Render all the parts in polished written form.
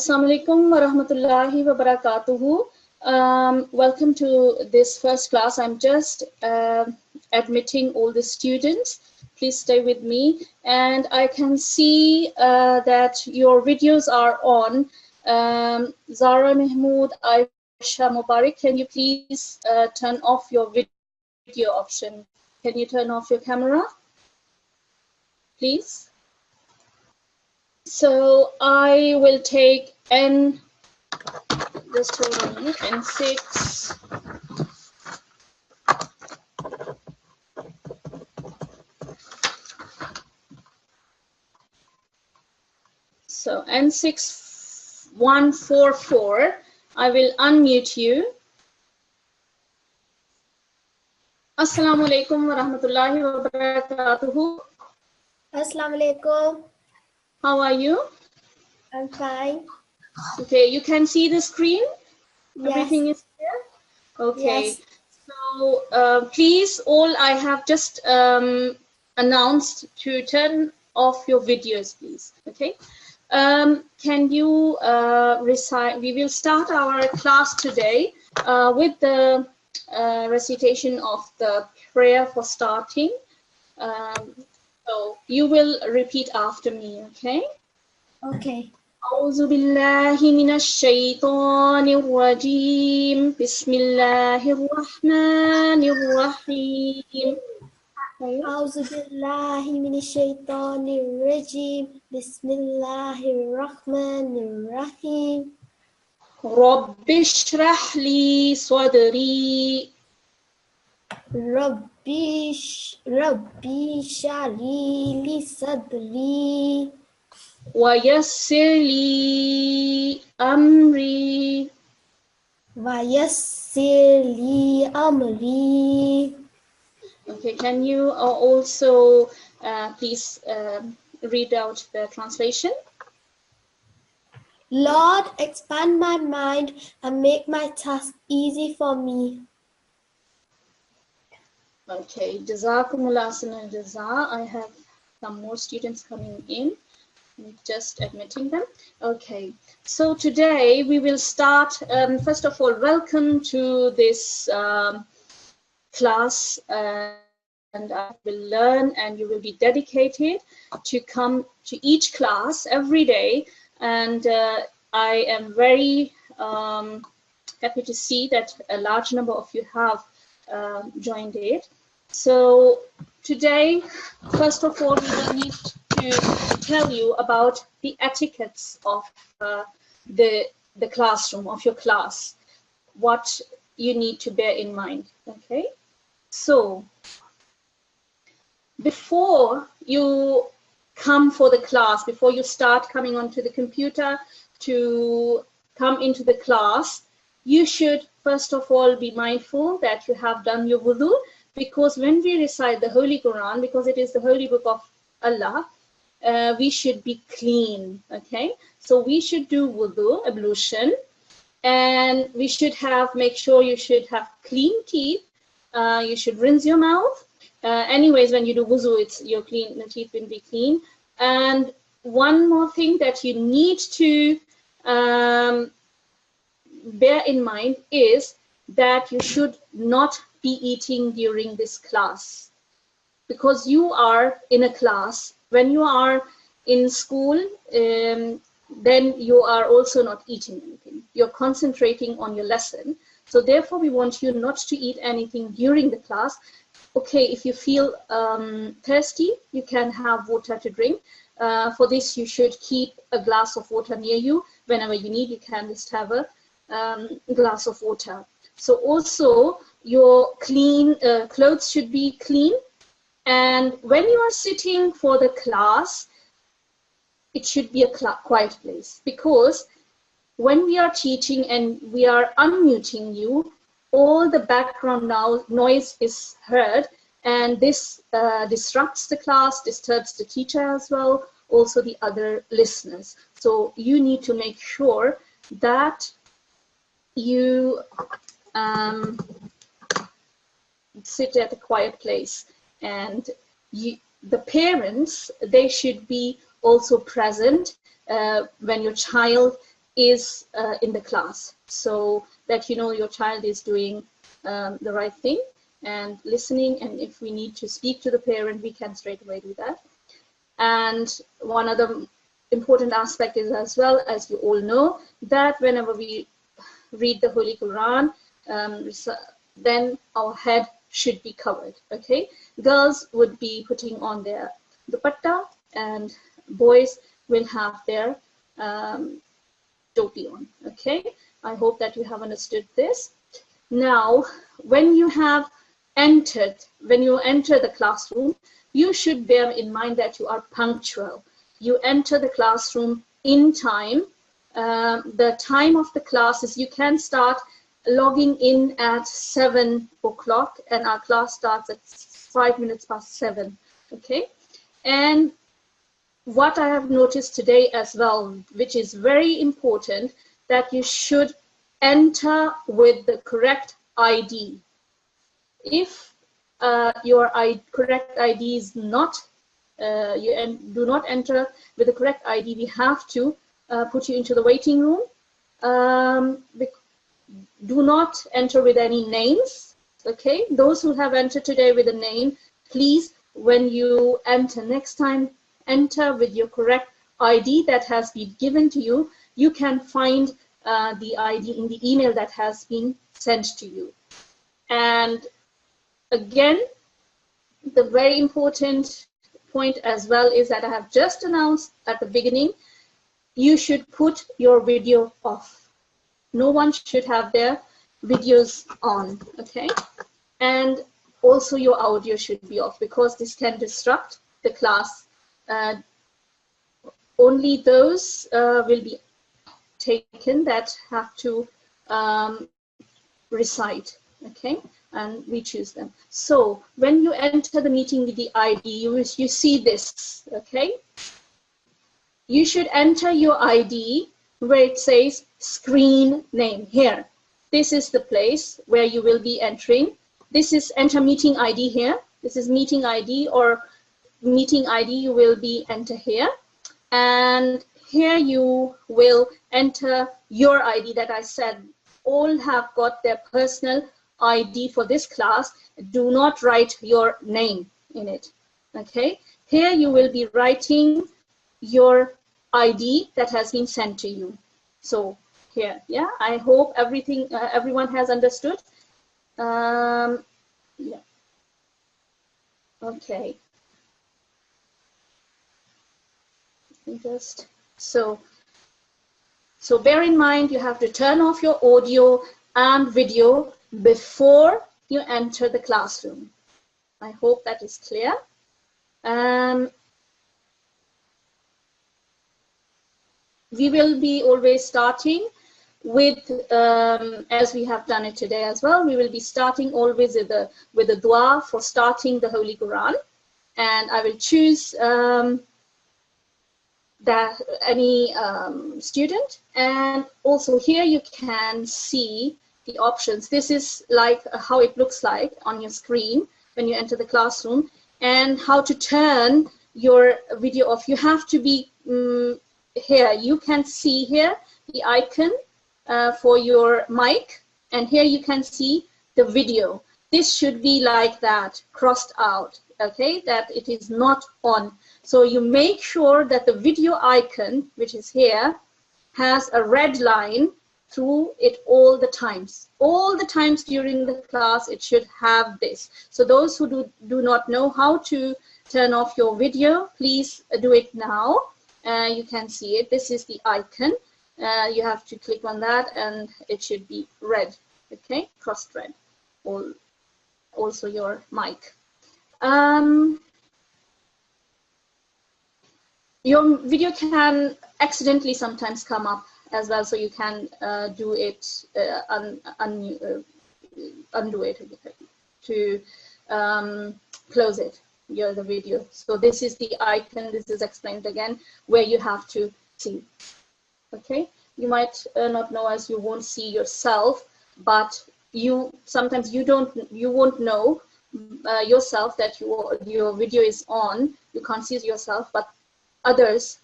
Assalamu alaikum wa rahmatullahi wa barakatuhu. Welcome to this first class. I'm just admitting all the students. Please stay with me. And I can see that your videos are on. Zara Mahmood, Aisha Mubarak, can you please turn off your video option? Can you turn off your camera, please? So I will take just hold on a minute, N6. So N6144, I will unmute you. Assalamu alaikum wa rahmatullahi wa barakatuhu. Assalamu alaikum. How are you? I'm fine. Okay, you can see the screen? Yes. Everything is clear? Okay. Yes. So please, all I have just announced to turn off your videos, please. Okay. Can you recite? We will start our class today with the recitation of the prayer for starting. So you will repeat after me, okay? Okay. أعوذ بالله من الشيطان الرجيم بسم الله الرحمن الرحيم. أعوذ بالله من الشيطان الرجيم بسم الله الرحمن الرحيم. رب اشرح لي صدري ربي اشرح لي صدري ويسر لي أمري ويسر لي أمري. Okay, can you also please read out the translation? Lord, expand my mind and make my task easy for me. Okay, Jazakumullah ahsanal jaza. I have some more students coming in. I'm just admitting them. Okay, so today we will start. First of all, welcome to this class, and I will learn, and you will be dedicated to come to each class every day. And I am very happy to see that a large number of you have joined it. So today, first of all, we will need to tell you about the etiquettes of the classroom, of your class, what you need to bear in mind, okay? So before you come for the class, before you start coming onto the computer to come into the class, you should first of all be mindful that you have done your wudu, because when we recite the Holy Quran, because it is the holy book of Allah, we should be clean, okay? So we should do wudu, ablution, and we should make sure you should have clean teeth. You should rinse your mouth. Anyways, when you do wudu, your teeth will be clean. And one more thing that you need to bear in mind is that you should not be eating during this class, because you are in a class. When you are in school, then you are also not eating anything. You're concentrating on your lesson. So therefore, we want you not to eat anything during the class. Okay, if you feel thirsty, you can have water to drink. For this, you should keep a glass of water near you. Whenever you need, you can just have a glass of water. So also, your clothes should be clean. And when you are sitting for the class, it should be a quiet place, because when we are teaching and we are unmuting you, all the background noise is heard, and this disrupts the class, disturbs the teacher as well, also the other listeners. So you need to make sure that you sit at a quiet place, and the parents, they should be also present when your child is in the class, so that you know your child is doing the right thing and listening, and if we need to speak to the parent, we can straight away do that. And one other important aspect is, as well as you all know, that whenever we read the Holy Quran, then our head should be covered. Okay, girls would be putting on their dupatta and boys will have their topi on. Okay, I hope that you have understood this. Now, when you enter the classroom, you should bear in mind that you are punctual. You enter the classroom in time. The time of the class is, you can start logging in at 7 o'clock, and our class starts at 5 minutes past 7. Okay, and what I have noticed today as well, which is very important, that you should enter with the correct ID. If your correct ID is not, you do not enter with the correct ID, we have to put you into the waiting room. Do not enter with any names. Okay, those who have entered today with a name, please, when you enter next time, enter with your correct ID that has been given to you. You can find the ID in the email that has been sent to you. And again, the very important point as well is that I have just announced at the beginning, you should put your video off. No one should have their videos on, okay? And also your audio should be off, because this can disrupt the class. Only those will be taken that have to recite, okay? And we choose them. So when you enter the meeting with the ID, you see this, okay? You should enter your ID where it says screen name here. This is the place where you will be entering. This is enter meeting ID here. This is meeting ID, or meeting ID you will be enter here. And here you will enter your ID that I said. All have got their personal ID for this class. Do not write your name in it, okay? Here you will be writing your ID that has been sent to you. So here, yeah, I hope everyone has understood. Yeah, okay. Just so bear in mind, you have to turn off your audio and video before you enter the classroom. I hope that is clear. We will be always starting with, as we have done it today as well, we will be starting always with a dua for starting the Holy Quran. And I will choose any student. And also here you can see the options. This is like how it looks like on your screen when you enter the classroom, and how to turn your video off. You have to be here. You can see here the icon for your mic, and here you can see the video. This should be like that, crossed out, okay, that it is not on. So you make sure that the video icon, which is here, has a red line through it all the times. All the times during the class, it should have this. So those who do not know how to turn off your video, please do it now. You can see it. This is the icon. You have to click on that, and it should be red, okay, crossed red. Also your mic. Your video can accidentally sometimes come up as well, so you can do it, undo it to close it, the video. So this is the icon. This is explained again where you have to see. Okay, you might not know, as you won't see yourself, but sometimes you won't know yourself that your video is on. You can't see yourself, but others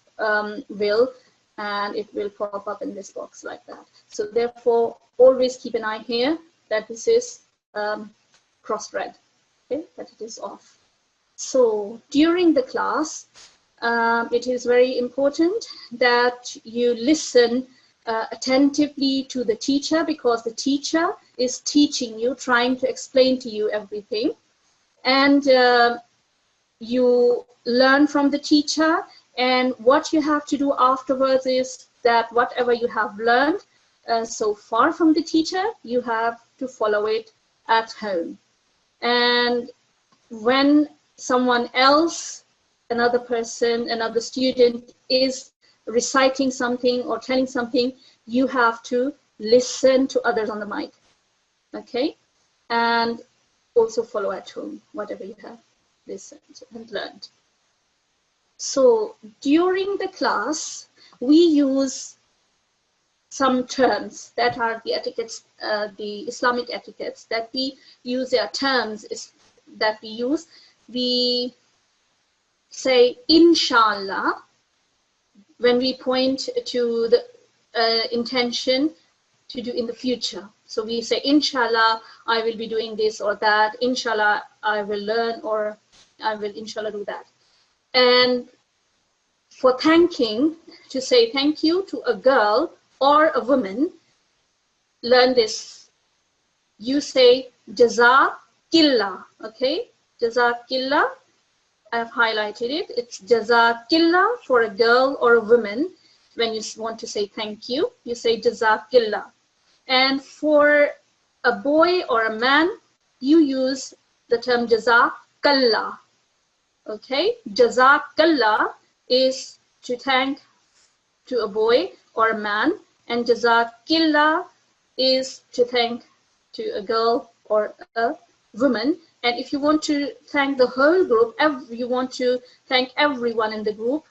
will. and it will pop up in this box like that. So therefore, always keep an eye here that this is crossed red, okay, that it is off. So during the class, it is very important that you listen attentively to the teacher, because the teacher is teaching you, trying to explain to you everything. And you learn from the teacher, and what you have to do afterwards is that whatever you have learned so far from the teacher, you have to follow it at home. And when someone else, another person, another student is reciting something or telling something, you have to listen to others on the mic, okay? And also follow at home whatever you have listened and learned. So during the class, we use some terms that are the etiquettes, the Islamic etiquettes that we use. Their terms is that we use. We say inshallah when we point to the intention to do in the future. So we say, inshallah, I will be doing this or that. Inshallah, I will learn, or I will inshallah do that. And for thanking, to say thank you to a girl or a woman, learn this. You say jazakillah, okay? Jazakillah, I've highlighted it. It's jazakillah for a girl or a woman. When you want to say thank you, you say jazakillah. And for a boy or a man, you use the term jazakallah. Okay, jazakallah is to thank to a boy or a man, and jazakillah is to thank to a girl or a woman. And if you want to thank the whole group, you want to thank everyone in the group,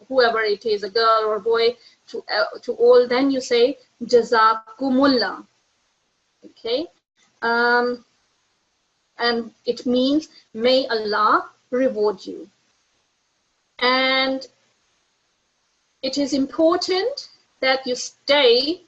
whoever it is, a girl or a boy, to all, then you say jazakumullah. Okay, and it means may Allah reward you. And it is important that you stay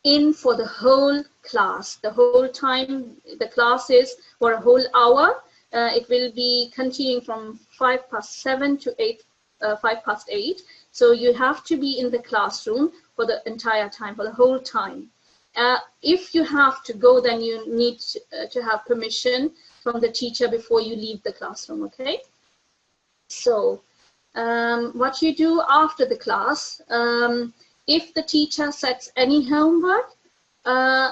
in for the whole class, the whole time. The class is for a whole hour. It will be continuing from 7:05 to 8:08. So you have to be in the classroom for the entire time, for the whole time. If you have to go, then you need to have permission from the teacher before you leave the classroom, okay? So what you do after the class, if the teacher sets any homework,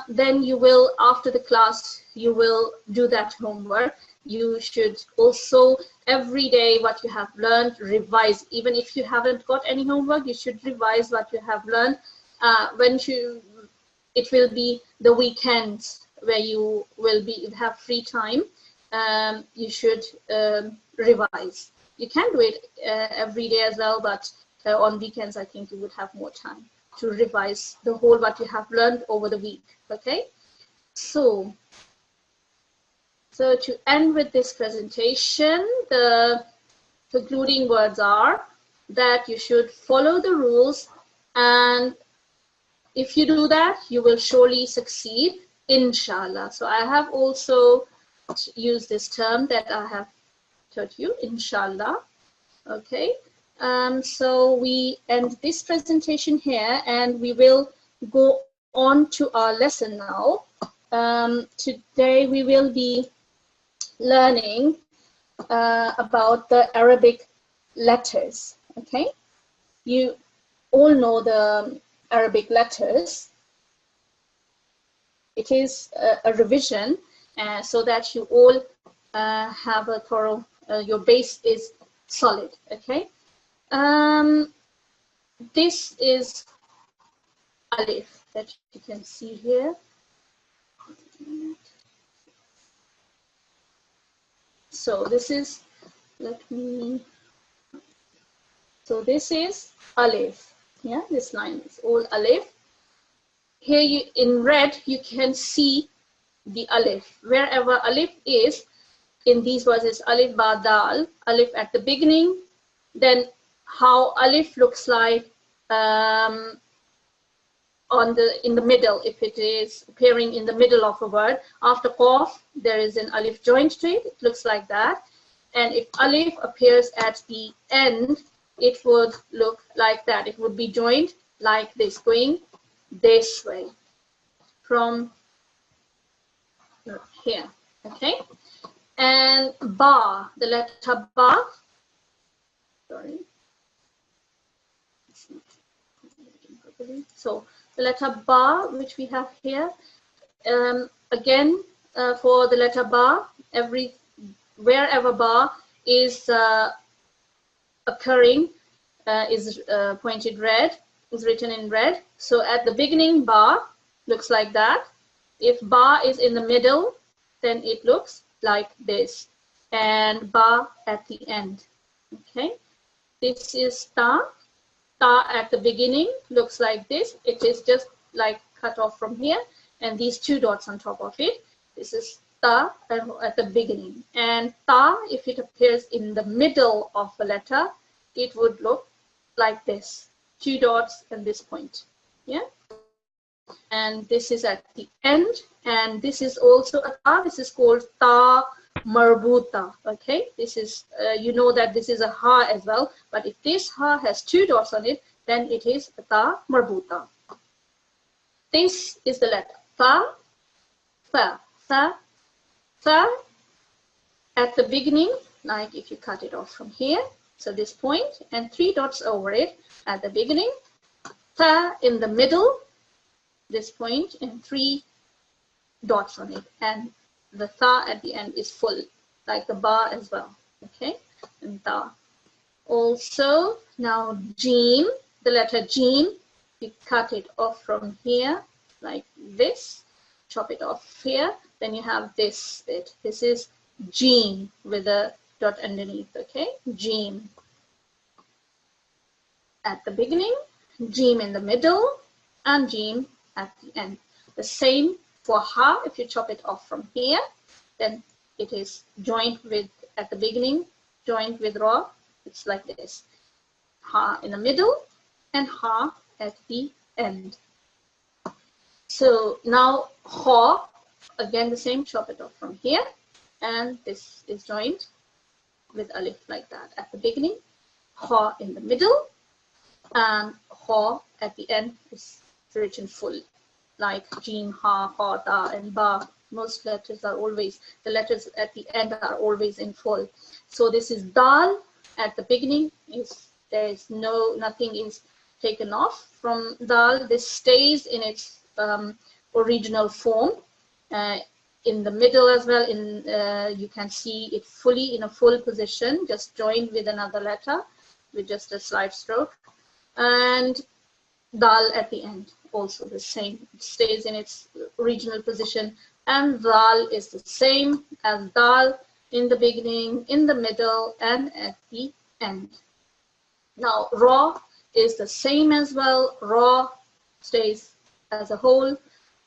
then you will, after the class, you will do that homework. You should also, every day, what you have learned, revise. Even if you haven't got any homework, you should revise what you have learned. It will be the weekends where you will have free time. You should revise. You can do it every day as well, but on weekends, I think you would have more time to revise the whole what you have learned over the week, okay? So to end with this presentation, the concluding words are that you should follow the rules, and if you do that, you will surely succeed, inshallah. So I have also used this term that I have taught you, inshallah, okay? So we end this presentation here, and we will go on to our lesson now. Today we will be learning about the Arabic letters, okay? You all know the Arabic letters. It is a revision so that you all have a thorough, your base is solid, okay? This is Alif that you can see here. So this is, so this is Alif. Yeah, this line is all Alif. Here you, in red, you can see the Alif. Wherever Alif is, in these verses, Alif, Ba, Dal, Alif at the beginning, then how alif looks like in the middle, if it is appearing in the middle of a word. After qaf, there is an alif joined to it. It looks like that. And if alif appears at the end, it would look like that. It would be joined like this, going this way from here. Okay. And ba, the letter ba. Sorry. So the letter ba, which we have here, again, for the letter ba, wherever ba is occurring, is pointed red, is written in red. So at the beginning, ba looks like that. If ba is in the middle, then it looks like this. And ba at the end. Okay, this is ta. Ta at the beginning looks like this. It is just like cut off from here, and these two dots on top of it. This is ta at the beginning. And ta, if it appears in the middle of a letter, it would look like this. Two dots and this point. Yeah. And this is at the end. And this is also a ta. This is called ta marbuta. Okay, this is you know that this is a ha as well, but if this ha has two dots on it, then it is a ta marbuta. This is the letter fa, fa, fa, fa at the beginning, like if you cut it off from here, so this point and three dots over it at the beginning, fa in the middle, this point and three dots on it, and the tha at the end is full, like the ba as well. Okay, and tha. Also, now jim, the letter jim, you cut it off from here, like this, chop it off here, then you have this bit. This is jim with a dot underneath. Okay, jim at the beginning, jim in the middle, and jim at the end. The same for ha. If you chop it off from here, then it is joined with at the beginning, joined with ra. It's like this. Ha in the middle and ha at the end. So now ha, again the same, chop it off from here, and this is joined with alif like that at the beginning, ha in the middle, and ha at the end is written full, like jim, ha, ha, ta, and ba. Most letters are always, the letters at the end are always in full. So this is dal at the beginning, there is nothing is taken off from dal. This stays in its original form. In the middle as well, you can see it fully in a full position, just joined with another letter with just a slight stroke. And dal at the end, also the same, it stays in its original position. And dal is the same as dal in the beginning, in the middle, and at the end. Now ra is the same as well. Ra stays as a whole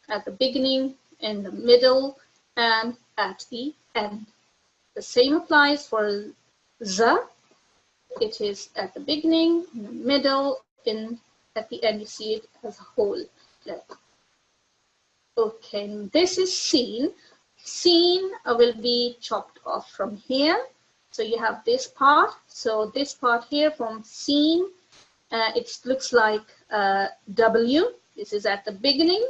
at the beginning, in the middle, and at the end. The same applies for za. It is at the beginning, in the middle, at the end. You see it as a whole letter. Okay, this is seen. Seen will be chopped off from here. So you have this part. So this part here from seen, it looks like W. This is at the beginning,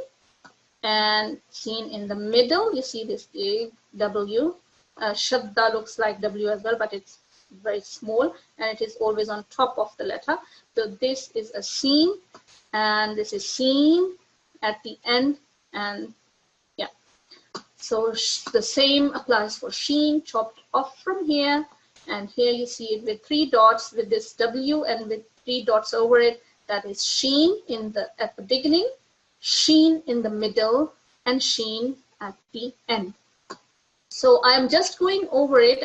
and seen in the middle. You see this big W. Shabda looks like W as well, but it's very small, and it is always on top of the letter. So this is a seen, and this is seen at the end. And yeah, so the same applies for sheen, chopped off from here, and here you see it with three dots with this W and with three dots over it. That is sheen at the beginning, sheen in the middle, and sheen at the end. So I am just going over it.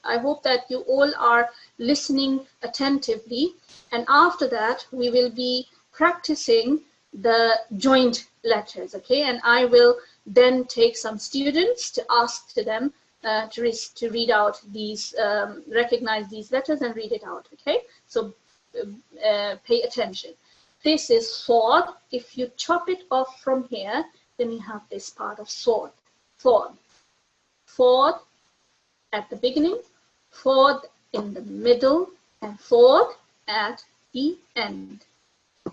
I hope that you all are listening attentively, and after that we will be practicing the joint letters. Okay, and I will then take some students to ask to them to read out these, recognize these letters and read it out. Okay, so pay attention. This is sword. If you chop it off from here, then you have this part of sword. Sword. Sword at the beginning, sword in the middle, and sword at the end.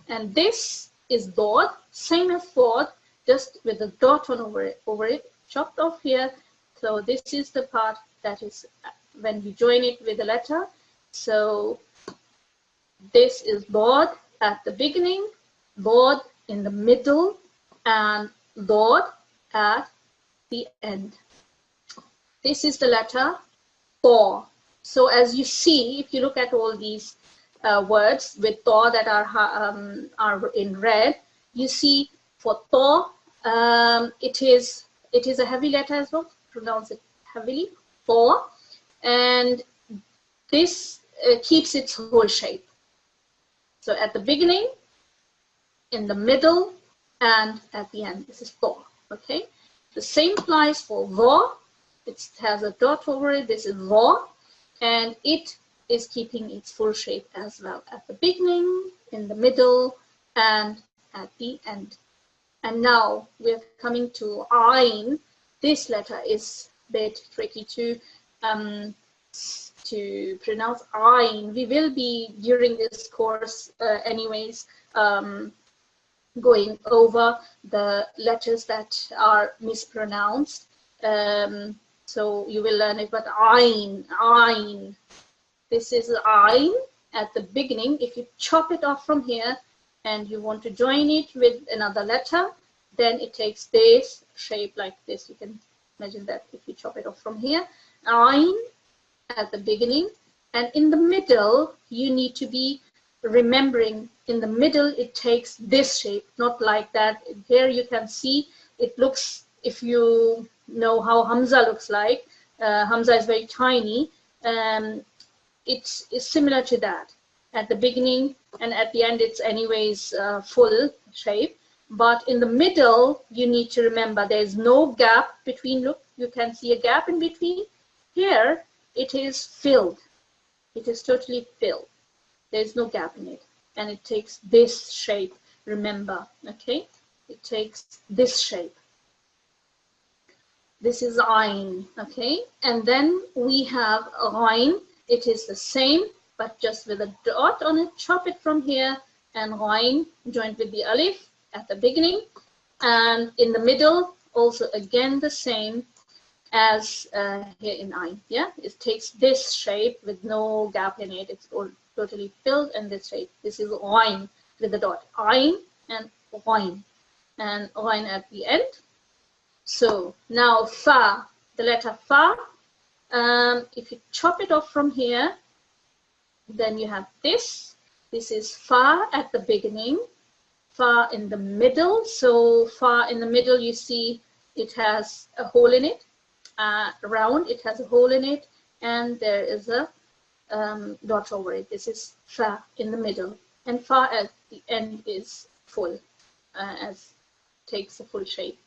And this is dot, same as sword, just with a dot on over it, chopped off here. So this is the part that is when you join it with a letter. So this is board at the beginning, board in the middle, and dot at the end. This is the letter to. So as you see, if you look at all these words with to that are in red, you see for to, it is a heavy letter as well. Pronounce it heavily, to, and this keeps its whole shape. So at the beginning, in the middle, and at the end, this is to. Okay. The same applies for va. It has a dot over it. This is va, and it is keeping its full shape as well at the beginning, in the middle, and at the end. And now we're coming to ayn. This letter is a bit tricky to pronounce. Ayn. We will be during this course anyways going over the letters that are mispronounced. So you will learn it, but ayn. This is ayn at the beginning. If you chop it off from here and you want to join it with another letter, then it takes this shape like this. You can imagine that if you chop it off from here. Ayn at the beginning, and in the middle, you need to be remembering, in the middle, it takes this shape, not like that. Here you can see it looks, if you know how Hamza looks like, Hamza is very tiny. It's similar to that. At the beginning and at the end, it's anyways full shape. But in the middle, you need to remember there's no gap between. Look, you can see a gap in between. Here, it is filled. It is totally filled. There's no gap in it. And it takes this shape, remember, okay? It takes this shape. This is ayn, okay? And then we have ghain. It is the same, but just with a dot on it. Chop it from here, and ghain joined with the alif at the beginning. And in the middle, also again the same as here in ayn, yeah? It takes this shape with no gap in it. It's all totally filled in this shape. This is ghain with the dot. Ayn and ghain. And ghain at the end. So now fa, the letter fa, if you chop it off from here, then you have this. This is fa at the beginning, fa in the middle. So fa in the middle, you see it has a hole in it, round, it has a hole in it, and there is a dot over it. This is fa in the middle, and fa at the end is full, as takes a full shape.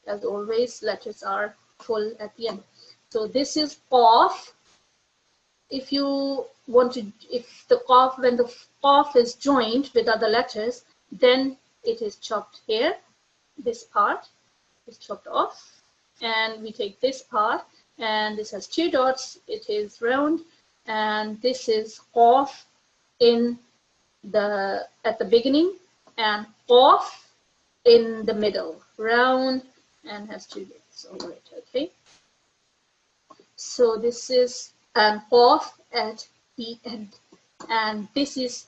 As always, letters are full at the end. So this is qaf. If you want to, if the qaf, when the qaf is joined with other letters, then it is chopped here. This part is chopped off, and we take this part, and this has two dots. It is round, and this is qaf in the at the beginning, and qaf in the middle, round, and has two dots over it. Okay. So this is qaf at the end, and this is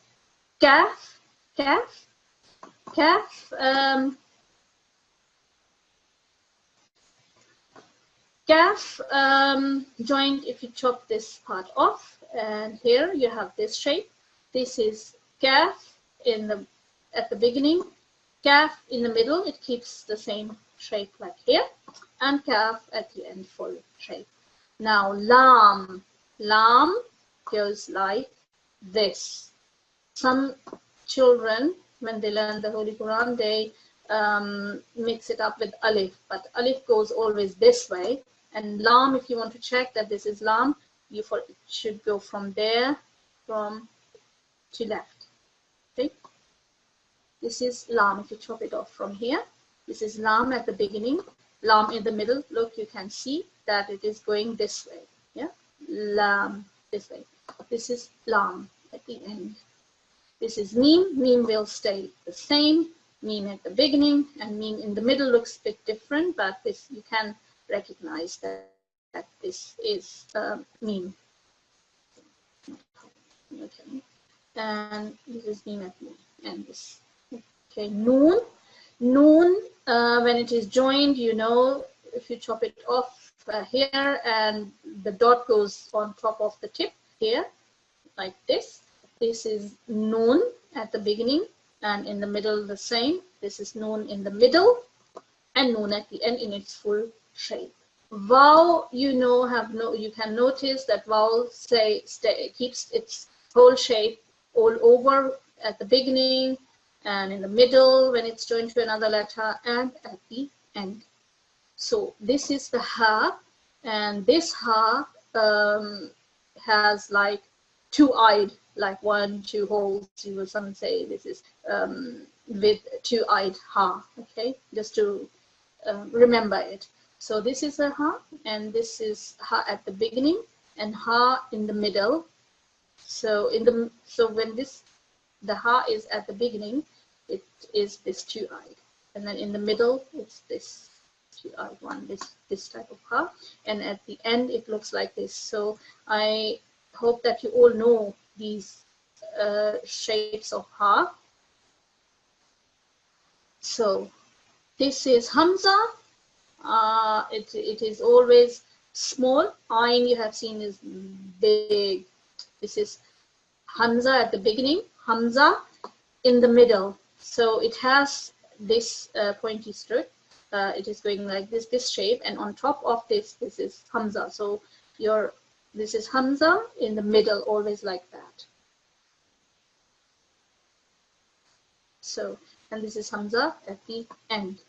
kaf. Kaf. Kaf joined if you chop this part off, and here you have this shape. This is kaf at the beginning, kaf in the middle, it keeps the same shape like here, and kaf at the end, full shape. Now lam goes like this. Some children, when they learn the Holy Quran, they mix it up with alif, but alif goes always this way. And lam, if you want to check that this is lam, you should go from there, from to left. Okay, this is lam. If you chop it off from here, this is lam at the beginning, lam in the middle. Look, you can see that it is going this way. Yeah, lam this way. This is lam at the end. This is meme. Meme will stay the same. Meme at the beginning and meme in the middle looks a bit different, but this you can recognize that this is meme. Okay, and this is meme at meme, and this. Okay, noon. Noon, when it is joined, you know, if you chop it off here and the dot goes on top of the tip here, like this. This is noon at the beginning and in the middle the same. This is noon in the middle and noon at the end in its full shape. Vowel, you know, you can notice that vowel keeps its whole shape all over at the beginning and in the middle when it's joined to another letter and at the end. So this is the ha, and this ha has like two-eyed, like 1, 2 holes. You will some say this is with two-eyed ha. Okay, just to remember it. So this is a ha, and this is ha at the beginning and ha in the middle. So when the ha is at the beginning, it is this two-eyed, and then in the middle it's this two-eyed one, this type of ha, and at the end it looks like this. So I hope that you all know these shapes of ha. So this is hamza. It is always small. Ayn you have seen is big. This is hamza at the beginning, hamza in the middle. So it has this pointy strip. It is going like this shape, and on top of this is hamza. So this is hamza in the middle, always like that. So, and this is hamza at the end.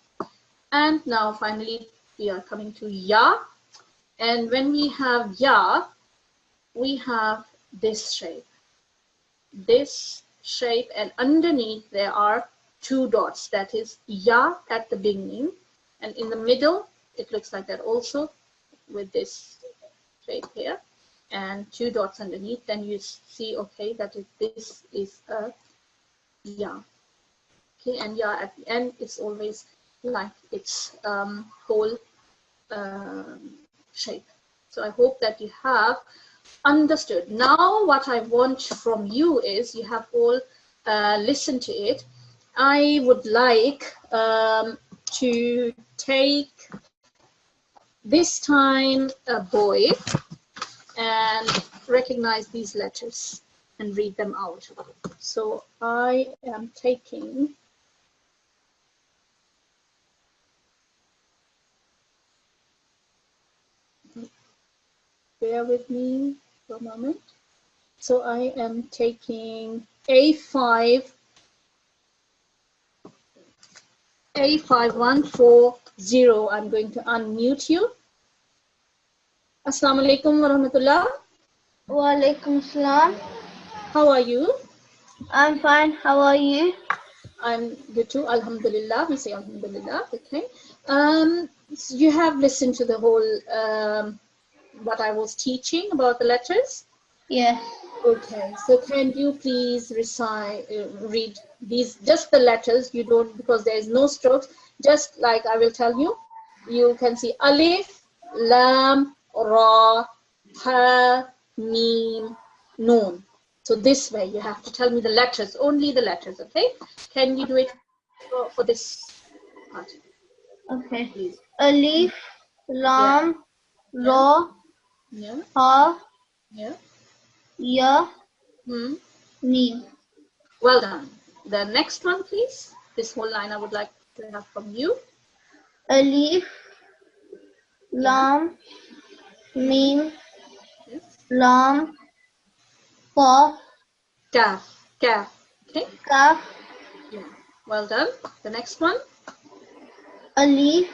And now finally we are coming to ya. And when we have ya, we have this shape. This shape, and underneath there are 2 dots. That is ya at the beginning, and in the middle it looks like that also with this shape here, and 2 dots underneath. Then you see, okay, that this is a ya. Okay, and ya at the end is always like its whole shape. So I hope that you have understood. Now what I want from you is, you have all listened to it. I would like to take this time a boy and recognize these letters and read them out. So I am taking bear with me for a moment. So I am taking A5, A5140. I'm going to unmute you. Assalamu alaikum wa rahmatullah. Wa alaikum salam. How are you? I'm fine. How are you? I'm good too. Alhamdulillah. We say Alhamdulillah. Okay. So you have listened to the whole what I was teaching about the letters? Yes. Okay. So can you please read these, just the letters? You don't, because there is no strokes. Just like I will tell you, you can see alif, lam, ra, ha, mim, noon. So this way you have to tell me the letters, only the letters, okay? Can you do it for this part? Okay. Please. Alif, lam, ra, Yeah. ha, Yeah. ya, Hmm. mim. Well done. The next one, please. This whole line I would like to have from you. Alif, lam, mim, Yes. lam, qaf, Kaf. Kaf. Okay. kaf, Yeah. Well done. The next one. alif,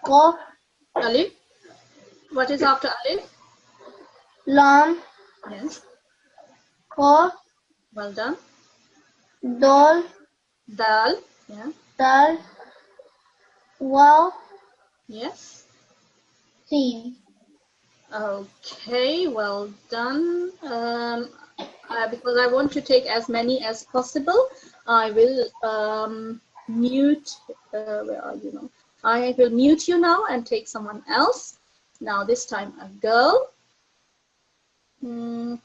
qaf, Alif. What is after alif? lam, Yes. Qaf, Well done. Dal, Dal. Yeah. Dal, Waw, Yes. Sin. Okay, well done. Because I want to take as many as possible, I will mute. Where are you now? I will mute you now and take someone else. Now this time a girl. Hmm.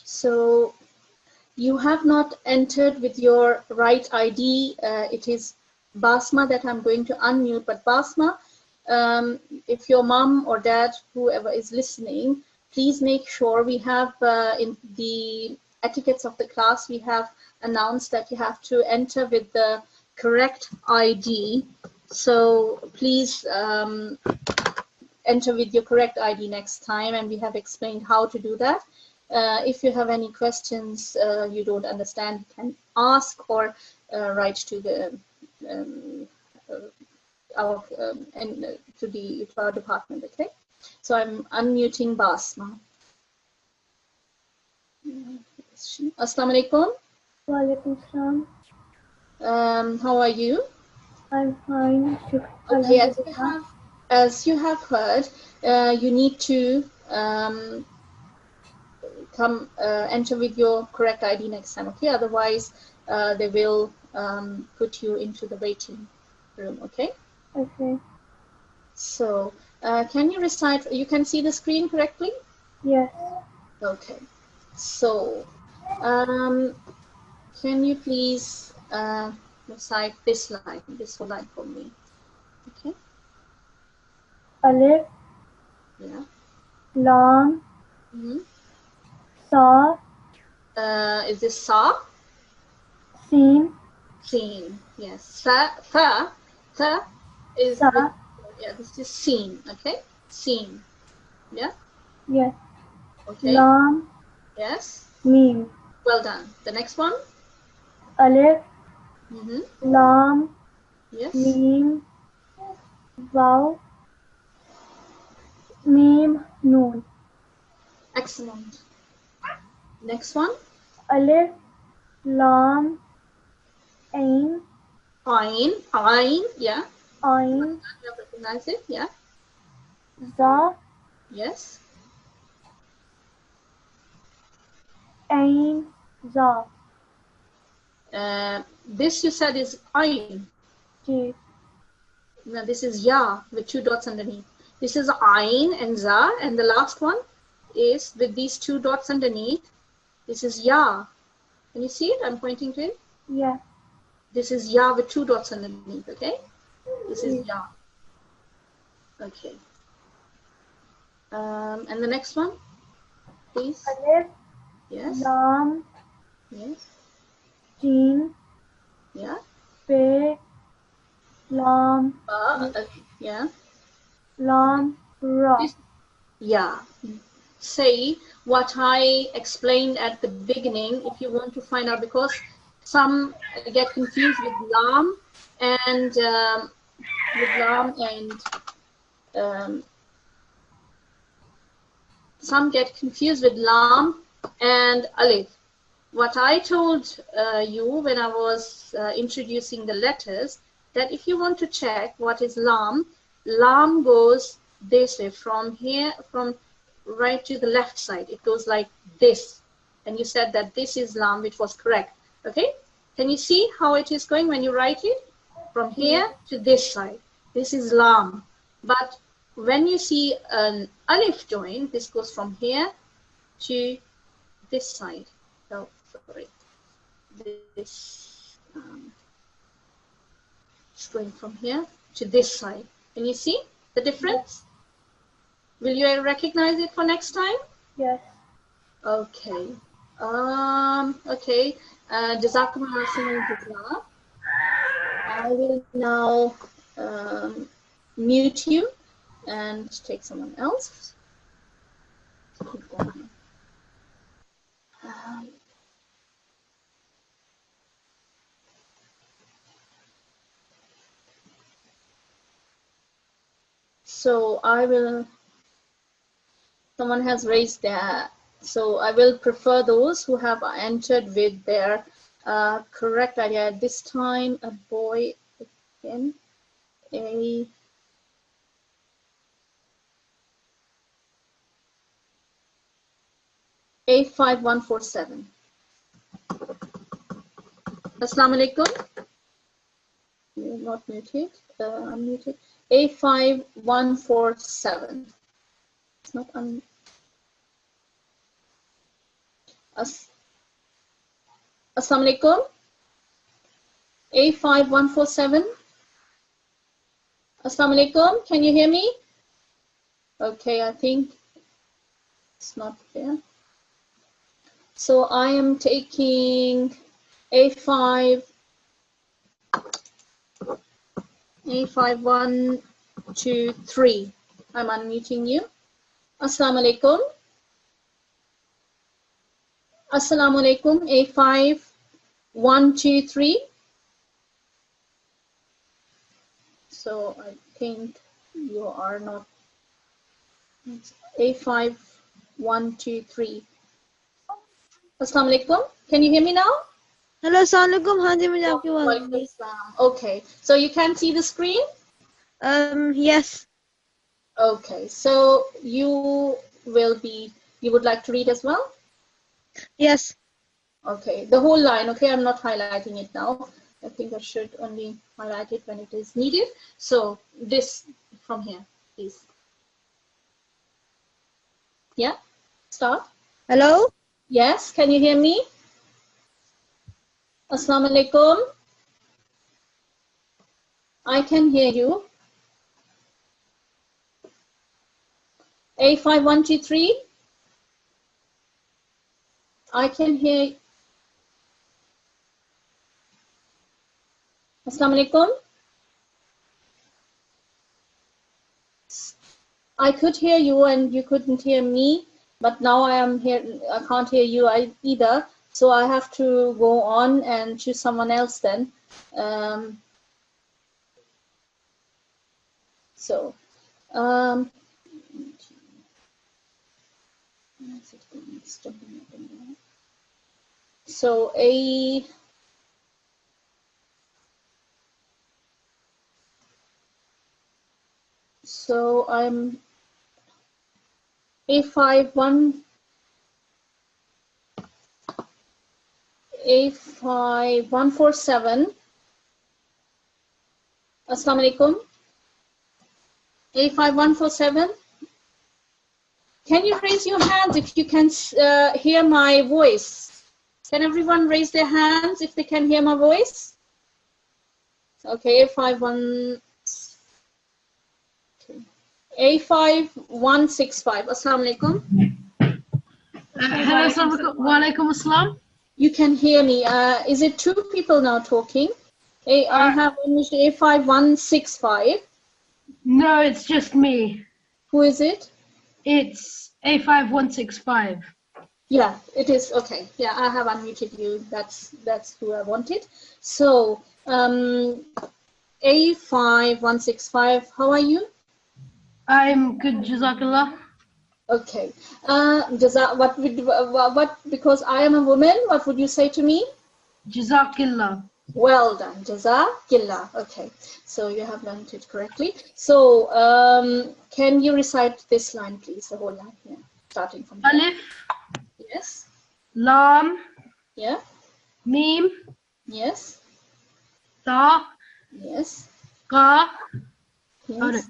So you have not entered with your right ID. It is Basma that I'm going to unmute. But Basma, if your mom or dad, whoever is listening, please make sure we have in the etiquettes of the class, we have announced that you have to enter with the correct ID. So please enter with your correct ID next time, and we have explained how to do that. If you have any questions you don't understand, you can ask or write to the to our department. Okay, so I'm unmuting Basma. Assalamu alaikum. Walaikum salam. How are you? I'm fine. Okay, Alhamdulillah. as you have heard, you need to come enter with your correct ID next time. Okay, otherwise they will put you into the waiting room. Okay. Okay. So can you recite? You can see the screen correctly? Yes. Okay. So can you please recite this whole line for me? Okay. Alif, Yeah. Lam, Mm-hmm. Sa, Is this sa? Sin, Seen. Yes. Tha is Sa. with, yeah, this is seen. Okay. Seen. Yeah. Yes. Okay. Lam, Yes. Mim. Well done. The next one. Alif, Mm-hmm. Lam, Yes. Mim, Vav, Mim, Noon. Excellent. Next one. Alif, Lam, Ain, Ain. Yeah. Ain, You have recognized it. Yeah. Za, Yes. Ain, Za. This you said is Ain. Ji. Now this is Ya with two dots underneath. This is Ain and Za, and the last one is with these two dots underneath. This is Ya. Can you see it? I'm pointing to it. Yeah. This is Ya with two dots underneath. Okay. This is Ji. Ya. Okay. And the next one, please. Alif, Yes. Lam, Yes. Jin, Yeah. Pe, Lam, Yeah. Lam, Ra. This, yeah. Say what I explained at the beginning if you want to find out, because some get confused with lam and some get confused with lam and alif. What I told you when I was introducing the letters, that if you want to check what is lam, lam goes this way, from here, from right to the left side. It goes like this. And you said that this is lam, which was correct. Okay? Can you see how it is going when you write it? From here to this side. This is lam. But when you see an alif join, this goes from here to this side. Oh, sorry. This is going from here to this side. Can you see the difference? Will you recognize it for next time? Yes. Okay. Okay. Jazakumullah khairan. I will now mute you and take someone else. Keep going. So I will, someone has raised their, so I will prefer those who have entered with their correct idea. This time a boy again, A5147. Assalamu alaikum. You're not muted. Unmuted. A5147. It's not un. Assalamu alaikum. A5147. Assalamu alaikum. Can you hear me? Okay, I think it's not there. So I am taking A5123. I'm unmuting you. Assalamu alaikum. Assalamu alaikum. A5123. So I think you are not. A5123. Assalamu alaikum. Can you hear me now? Hello, assalamu alaikum. हाँ जी मुझे आपकी आवाज़ आ रही है. Okay, so you can see the screen? Yes. Okay, so you would like to read as well? Yes. Okay, the whole line, okay? I'm not highlighting it now. I think I should only highlight it when it is needed. So this from here, please. Yeah, start. Hello? Yes, can you hear me? Assalamu alaikum. I can hear you. A5123. I can hear. Assalamu alaikum. I could hear you and you couldn't hear me, but now I am here. I can't hear you either. So I have to go on and choose someone else then. So I'm A5147. Assalamu alaikum. A5147. Can you raise your hands if you can hear my voice? Can everyone raise their hands if they can hear my voice? Okay, A5165. Assalamu alaikum. Hello, wa alaikum assalam. You can hear me. Is it two people now talking? I have A5165. No, it's just me. Who is it? It's A5165. Yeah, it is. Okay. Yeah, I have unmuted you. That's who I wanted. So A5165, how are you? I'm good, Jazakallah. Okay. What because I am a woman, what would you say to me? Jazakallah. Well done. Jazakillah. Okay. So you have learned it correctly. So can you recite this line, please? The whole line. Yeah. Starting from here. Alif. Yes. Lam. Yeah. Mim. Yes. Ta. Yes. Ka. Yes.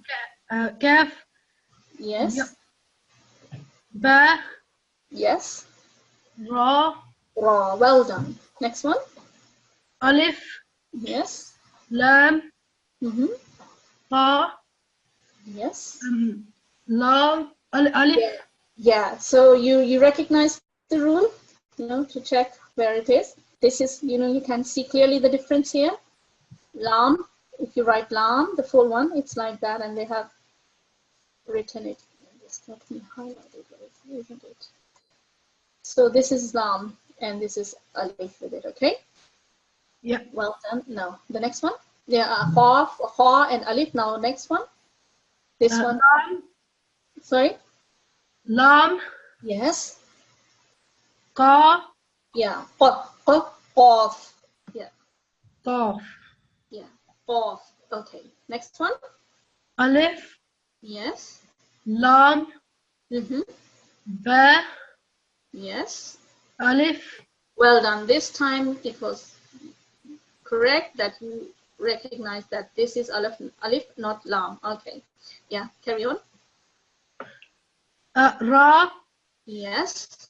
Kaf. Yes. Ba. Yes. Ra. Ra. Well done. Next one. Alif. Yes. Lam. Ta. Yes. Lam. Alif. Yeah. So you recognize the rule, to check where it is. This is, you can see clearly the difference here. Lam. If you write lam, the full one, it's like that, and they have written it. Just let me highlight it. Isn't it? So this is lam, and this is alif with it. Okay. Yeah. Well done. Now the next one. Yeah, ha and alif. Now next one. This one. Lam, Sorry. Lam, Yes. Ka, Yeah. Qaf. Yeah. Qaf. Yeah. Qaf. Okay. Next one. Alif, Yes. Lam, Mm-hmm. Ba, Yes. Alif, Well done. This time it was correct that you recognize that this is alif, not lam. Okay. Yeah. Carry on. Ra, Yes.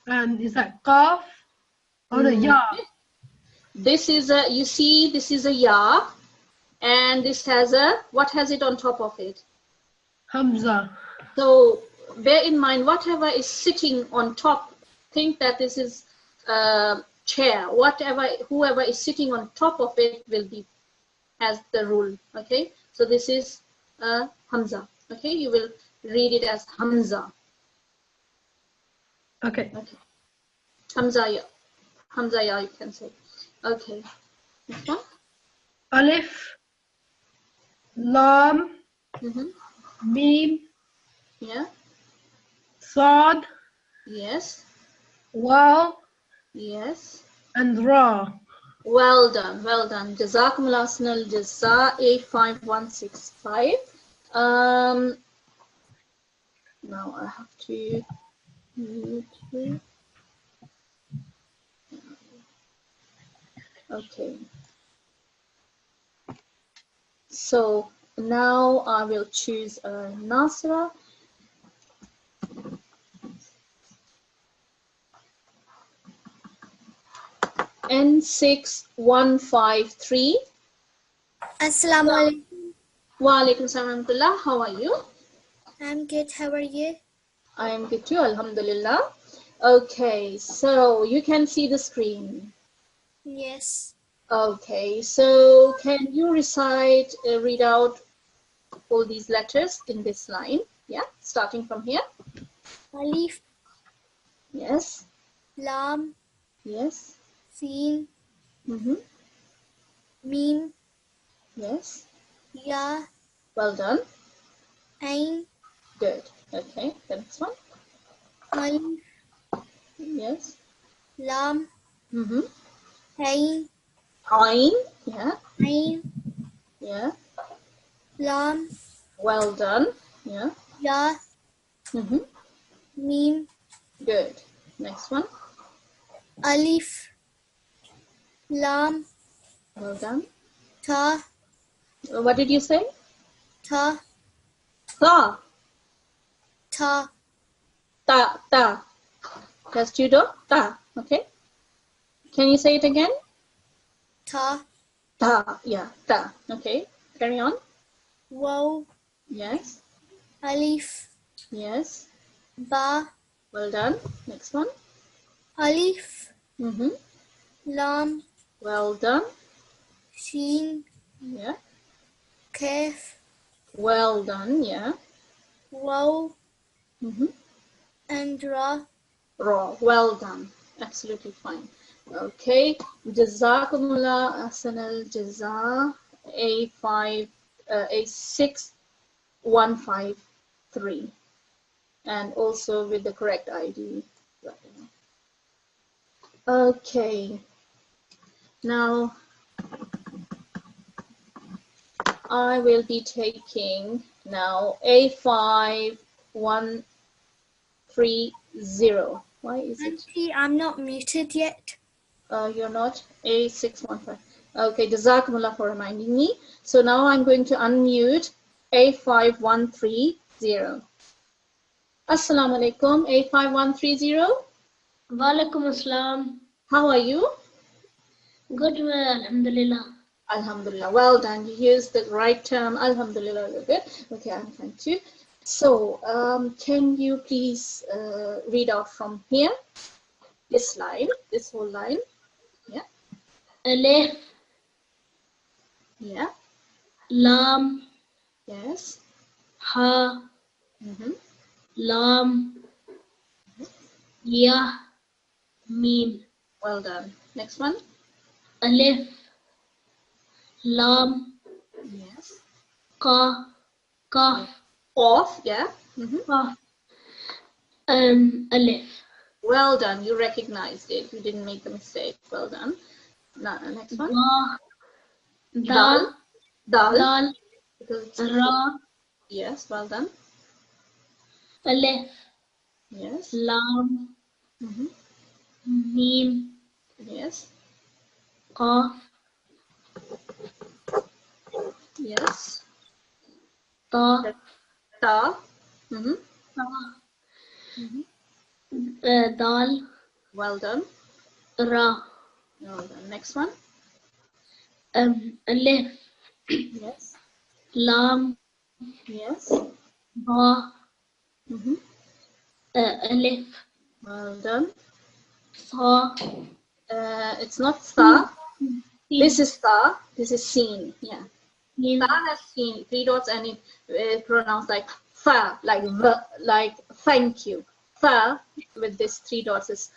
and is that Qaf or the Ya? This is a, you see, this is a ya, and this has a, what has it on top of it? Hamza. So bear in mind, whatever is sitting on top, think that this is a chair. Whoever is sitting on top of it will be, as the rule. Okay, so this is Hamza. Okay, you will read it as Hamza. Okay. Okay, Hamza ya. Hamza ya, you can say. Okay, next one. Alif, Lam, Mm-hmm. Mim, Yeah. Sad, Yes. Waw, Yes. and Ra. Well done. Well done. Jazakumullah Asnal Jaza 85165. Now I have to mute here. Okay. So now I will choose Nasirat. N6153. Assalamu alaikum. Wa alaikum salam. How are you? I'm good. How are you? I am good too, alhamdulillah. Okay, so you can see the screen. Yes. Okay, so can you read out all these letters in this line? Yeah, starting from here. Alif, Yes, Lam, yes, Sin, mm-hmm. Mim, Yes. Ya, Well done. Ain, Good. Okay, the next one. Alif, Yes. Lam, Mm-hmm. Ain, Ain. Yeah, Ain, yeah. Lam, Well done. Yeah. Ya, Mm-hmm. Mim, Good. Next one. Alif, Lam, Well done. Ta, What did you say? Ta, Ta. Ta, Ta. Ta. That's judo. Ta. Okay. Can you say it again? Ta, Ta. Yeah. Ta. Okay. Carry on. Waw, Yes. Alif, Yes. Ba, Well done. Next one. Alif, Mm-hmm. Lam, Well done. Shin, Yeah. Kaf, Well done. Yeah. Waw, Mm-hmm. and Ra. Raw. Well done. Absolutely fine. Okay. Jazakumullah Ahsanal Jaza A6153. And also with the correct ID. Okay. Now I will be taking now A5130. Why is it? Auntie, I'm not muted yet. You're not? A615. Okay, Jazakumullah for reminding me. So now I'm going to unmute A5130. Assalamu alaikum, A5130. Walaikum assalam. How are you? Good, alhamdulillah. Alhamdulillah. Well done. You used the right term. Alhamdulillah. Very good. Okay, I'm fine too. So, can you please read out from here? This line, this whole line. Yeah. Alif, Yeah. Lam, Yes. Ha, Mm-hmm. Lam, Ya, Mim. Well done. Next one. Alif, Lam, Yes. Ka, Qaf. Qaf, yeah. Qaf. Alif. Well done. You recognized it. You didn't make a mistake. Well done. Now, next one. Dal. Dal. Dal. Ra. Yes, well done. Alif. Yes. Lam. Mm-hmm. Mim. Yes. Qaf. Yes. Ta. Ta. Mm-hmm. Ta. Mm-hmm. Dal. Well done. Ra. Well done. Next one. Alif. Yes. Lam. Yes. Ba. Mm-hmm. Alif. Well done. Sa. It's not sa. Sin. This is sa. This is seen. Yeah. Sin. Sa has seen 3 dots and it pronounced like fa, like like thank you. Fa with this 3 dots is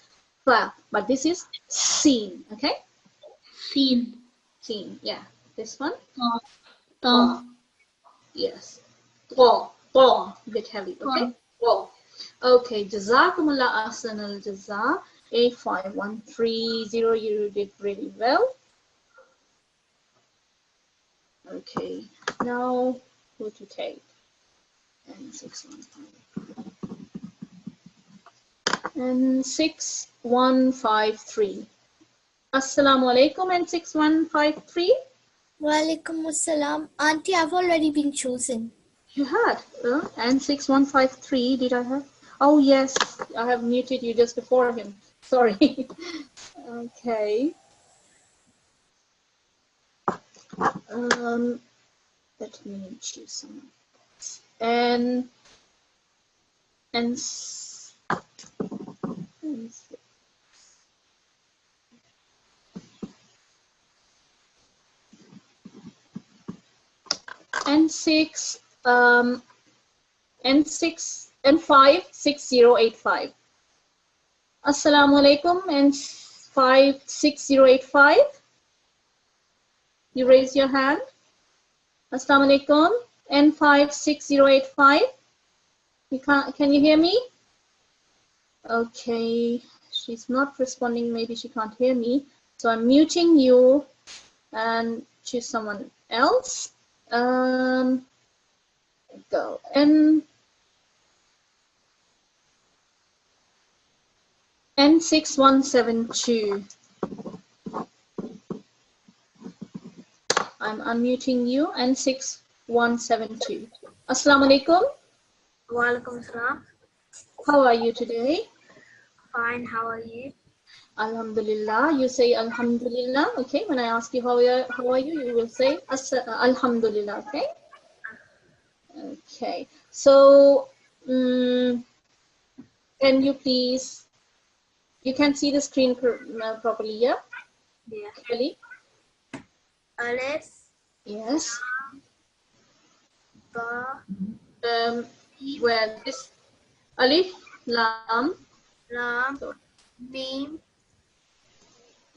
fa, but this is seen. Okay. Sin. Seen. Yeah. This one. Ta. Ta. Oh. Yes. Oh. Oh. Bit heavy. Okay. Oh. Okay. Jazakumullah ahsanal jaza. 85130. You did really well. Okay. Now who to take? And 615. And 6153. Assalamu alaikum and 6153. Walaikum assalam. Auntie, I've already been chosen. You had. And 6153, did I have? Oh, yes. I have muted you just before him. Sorry. Okay. Let me choose someone. And 56085. Assalamu alaikum and 56085. You raise your hand. Assalamu alaikum and 56085. Can you hear me? Okay, she's not responding. Maybe she can't hear me. So I'm muting you and choose someone else. Go and N6172. I'm unmuting you. N6172. Assalamu alaikum. Walaikum salam. How are you today? Fine, how are you? Alhamdulillah. You say Alhamdulillah. Okay. When I ask you how are you, you will say Alhamdulillah. Okay. Okay. So, can you please? You can see the screen properly, yeah? Yeah. Clearly? Alif. Yes. Ba. Where this alif, lam. Lam. Mim.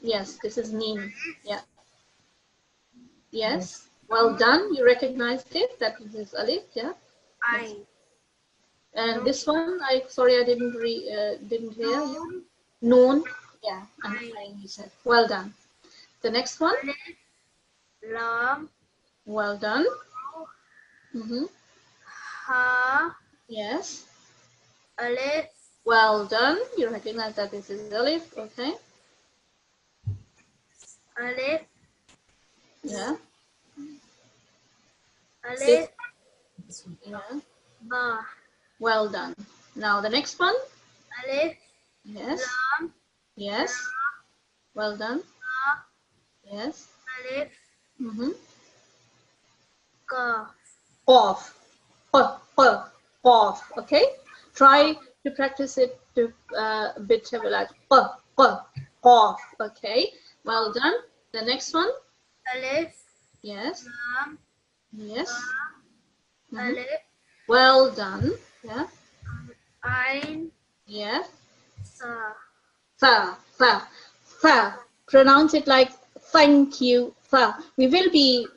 Yes, this is neem. Yeah. Yes. Well done. You recognized it. That this is alif. Yeah. Ain. And this one, sorry, I didn't hear you. Noon. Yeah. Ain, you said. Well done. The next one. Alif. Lam. Well done. Ha. Yes. Alif. Well done. You recognize that this is alif. Okay. Alif. Yeah. Alif. Yeah. Ba. Well done. Now the next one. Alif. Yes. Lam. Yes. Well done. Ba. Yes. Alif. Ka. Off. Off. Okay. Try to practice it to a bit like off. Okay. Well done. The next one. Alif. Yes. Lam. Yes. Alif. Well done. Yeah. Ain. Yeah. Sa. Fa. Pronounce it like thank you. Fa. We will be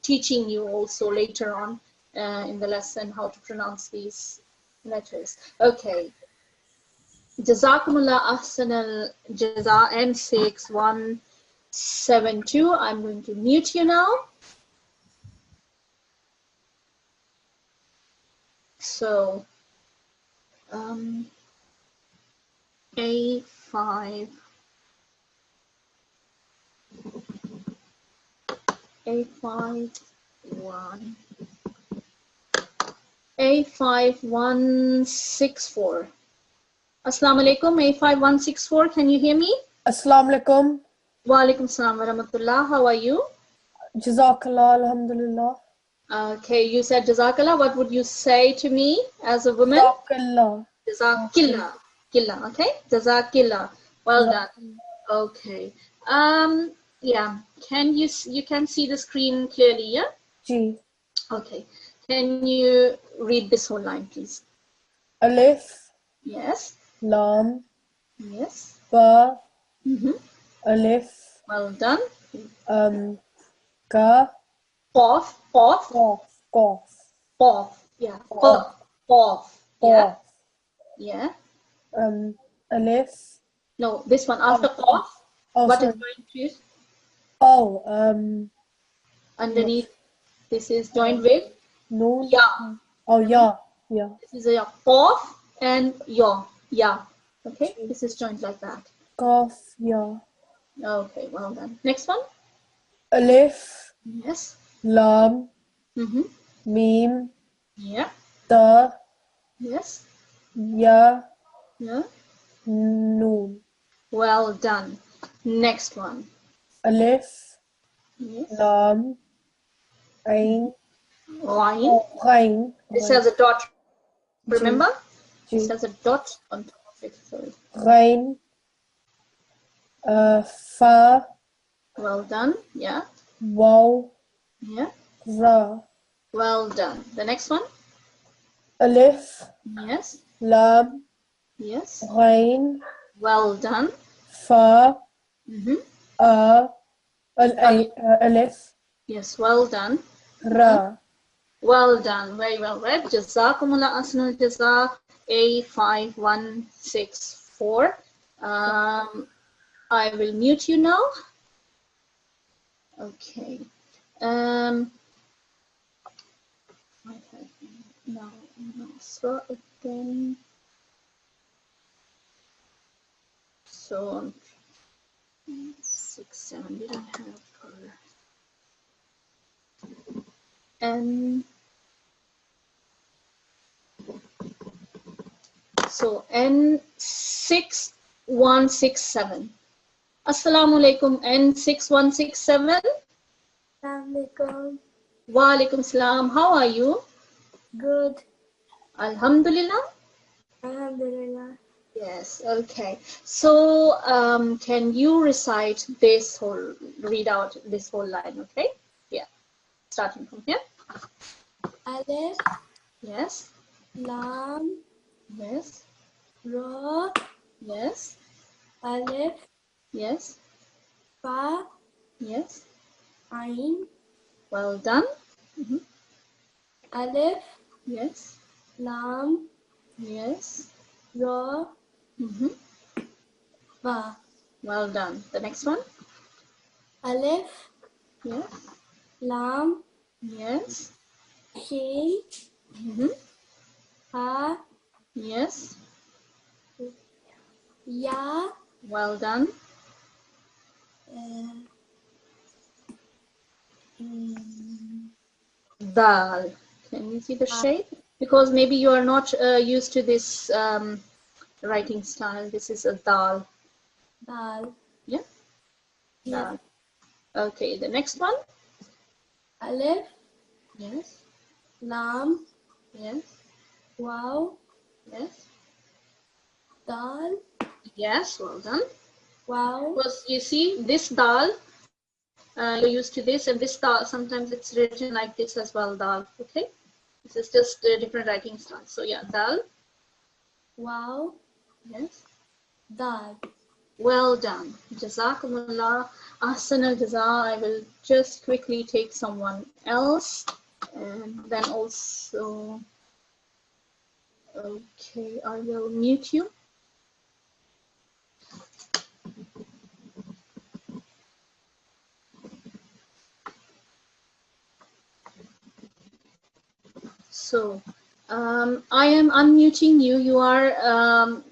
teaching you also later on in the lesson how to pronounce these letters. Okay. Jazakumullah ahsanal jaza N6172. I'm going to mute you now. So A5 A51 A5164. Assalamu alaikum, A5164. Can you hear me? Assalamu alaikum. Wa alaikum salam wa rahmatullah. How are you? Jazakallah, alhamdulillah. Okay, you said Jazakallah. What would you say to me as a woman? Jazakallah. Jazakillah. Killa, okay? Jazakillah. Well done. Okay. Yeah. You can see the screen clearly, yeah? Ji. Okay. Can you read this whole line, please? Alif, Yes. Lam, Yes. Ba, Mm-hmm. Alif, Well done. Ka, Qaf. Qaf, Qaf, Qaf. Yeah. Qaf. Qaf. Yeah. Qaf. Yeah. Alif. No, this one after Qaf. Oh, What is sorry. joined to it? Oh, Underneath, this is joined with Noon. Ya. Oh, ya. Yeah. This is a Qaf and Ya. Ya. Okay, this is joined like that. Qaf, ya. Okay, well done. Next one. Alif, Yes. Lam, Mm-hmm. Mim, Yeah. Ta, Yes. Ya, Yeah. Noon. Well done. Next one. Alif, Yes. Lam, Ain, Line. Ghain. This has a dot. Remember? Ji. This has a dot on top of it. Sorry. Ghain, Fa, Well done. Yeah. Waw, Yeah. Ra. Well done. The next one. Alif, Yes. Lam, Yes. Ghain, Well done. Fa, Mm-hmm. Alif, Yes. Well done. Ra. Well done. Very well read. Jazakumullah ahsanul jaza A5164. I will mute you now. Okay. Now Nasra again. So 6, 7 did I have her? And so N6167. Assalamu alaikum, N6167. Assalamualaikum. Wa alaikum salam. How are you? Good. Alhamdulillah. Alhamdulillah. Yes, okay. So can you read out this whole line, okay? Yeah. Starting from here. Alif, Yes. Lam, Yes. Ra, Yes. Alif, Yes. Fa, Yes. Ain, Well done. Mhm. Alif, Yes. Lam, Yes. Ra, Mm-hmm. Fa. Well done. The next one. Alif, Yes. Lam, Yes. Shin, Mm-hmm. Ha, Yes. Ya, Well done. Dal. Can you see the shape? Because maybe you are not used to this writing style. This is a dal. Dal. Yeah? Yeah. Dal. Okay, the next one. Alif, Yes. Lam, Yes. Waw, Yes. Dal, Yes, well done. Waw, Because you see, this dal, you're used to this, and this dal, sometimes it's written like this as well, dal. Okay? This is just a different writing style. So yeah, dal. Waw, Yes. Dal. Well done. Jazakumullah. Ahsan al jaza. I will just quickly take someone else. And then also, okay, I will mute you. So I am unmuting you. You are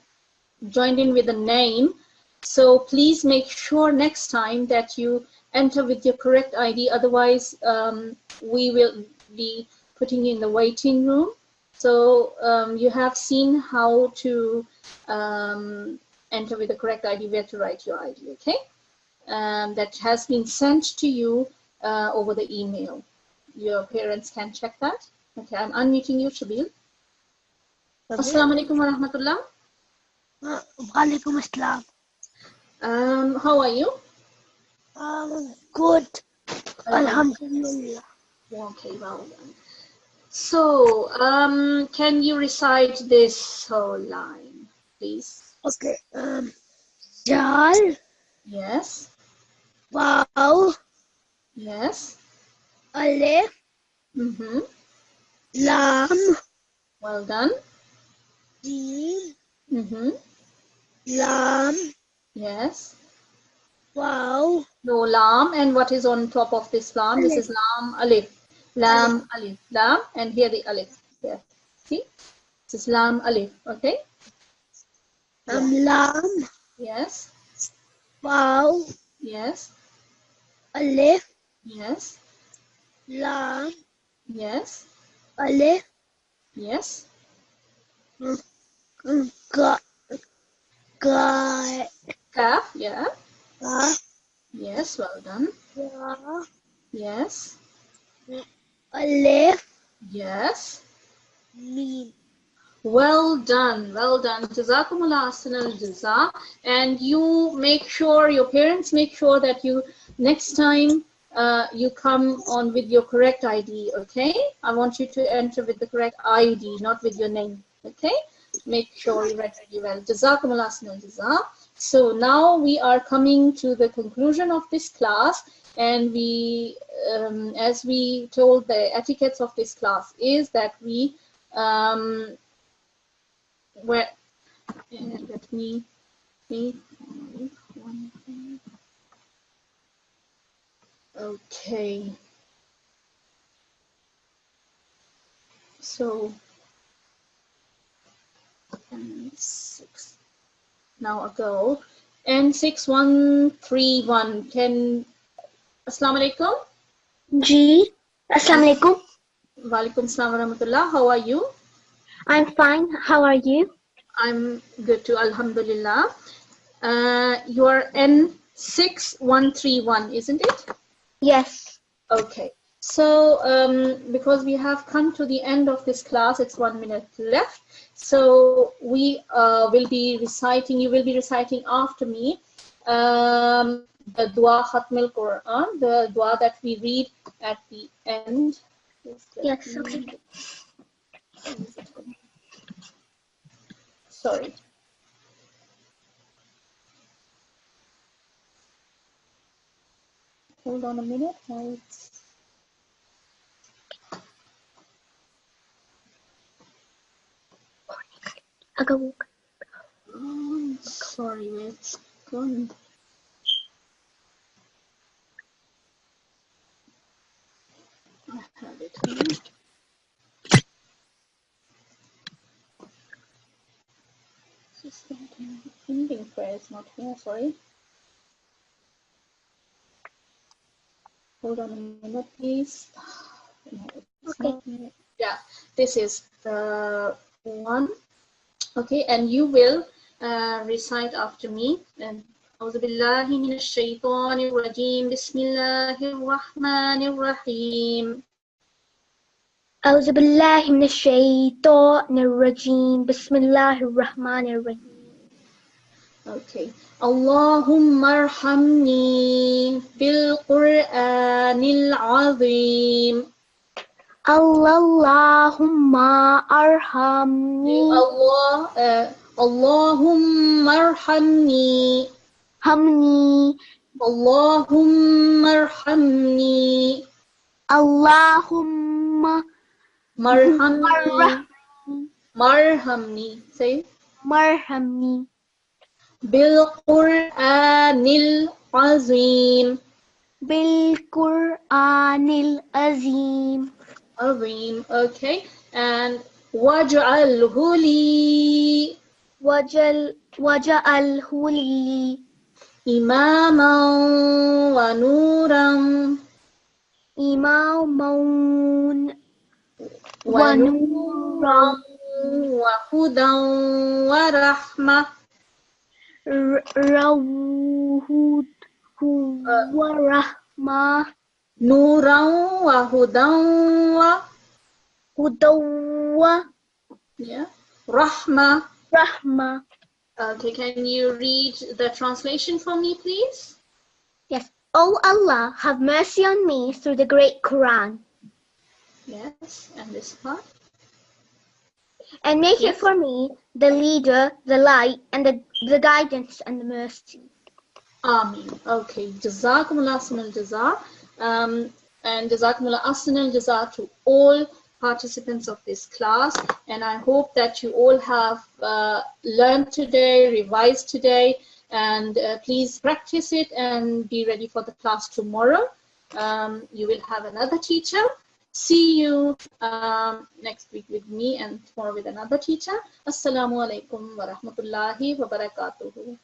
joined in with a name. So please make sure next time that you enter with your correct ID. Otherwise, we will be putting you in the waiting room. So you have seen how to enter with the correct ID, where to write your ID, okay? That has been sent to you over the email. Your parents can check that. Okay, I'm unmuting you, Shabil. Assalamu alaikum wa rahmatullah. Walaikum assalam. How are you? Good. Alhamdulillah. Okay, well done. So, can you recite this whole line, please? Okay. Dal, Yes. Waw, Yes. Alif, Mm-hmm. Lam, Well done. Jim, Mm-hmm. Lam, Yes. Waw, No, lam, and what is on top of this lam? This is lam, alif. Lam, alif. Lam, and here the alif. Here. See? This is lam, alif. Okay? Lam, Yes. Waw, Yes. Alif, Yes. Lam, Yes. Alif, Yes. Ga, Ga, Kaf. Yeah. Ga, Yes. Well done. Ga, Yes. Alif, Yes. Mim. Well done. Well done. Jazakumullah ahsanal jaza. And you make sure, your parents make sure that you, next time, you come on with your correct ID, okay? I want you to enter with the correct ID, not with your name, okay? Make sure you write really well. Jazakumullah ahsanal jaza. So now we are coming to the conclusion of this class, and we, as we told, the etiquettes of this class is that we, let me see. Okay. So, 6. Now a go. N6131. Can Assalamu alaikum. Ji. Assalamu alaikum. Walaikum assalam wa rahmatullah. How are you? I'm fine. How are you? I'm good too, alhamdulillah. You are N6131, isn't it? Yes. Okay. So, because we have come to the end of this class, it's 1 minute left. So we will be reciting, you will be reciting after me, the dua Talimul-Quran, the dua that we read at the end. Yes, okay. Sorry. Hold on a minute. Sorry, it's gone. I have it here. Ending prayer is not here, sorry. Hold on a minute, please. No, it's Okay. not here. Yeah, this is the one. Okay, and you will recite after me. And أعوذ بالله من الشيطان الرجيم بسم الله الرحمن الرحيم. أعوذ بالله من الشيطان الرجيم بسم الله الرحمن الرحيم. Okay. اللهم ارحمني بالقرآن العظيم. اللهم ارحمني. اللهم ارحمني. همني. اللهم ارحمني. اللهم Marhamni. Marhamni. Say. Marhamni. Bil Qur'anil Azim. Bil Qur'anil Azim. Azim. Okay. And waj'alhu li Waja'alhu li imaman wa nuran. imaman wa nuran wa hudan wa rahmah. Rawhud wa rahmah. Nuran wa hudan wa Hudaw yeah. Rahmah. rahmah. Okay, can you read the translation for me, please? Yes. O Allah, have mercy on me through the great Quran, Yes, and this part? and make it for me the leader, the light, and the guidance and the mercy. Ameen. Okay, Jazakumullah Ahsanal Jaza. And Jazakumullah Ahsanal Jaza to all participants of this class. And I hope that you all have learned today, revised today, and please practice it and be ready for the class tomorrow. You will have another teacher. See you next week with me and tomorrow with another teacher. Assalamu alaikum wa rahmatullahi wa barakatuhu.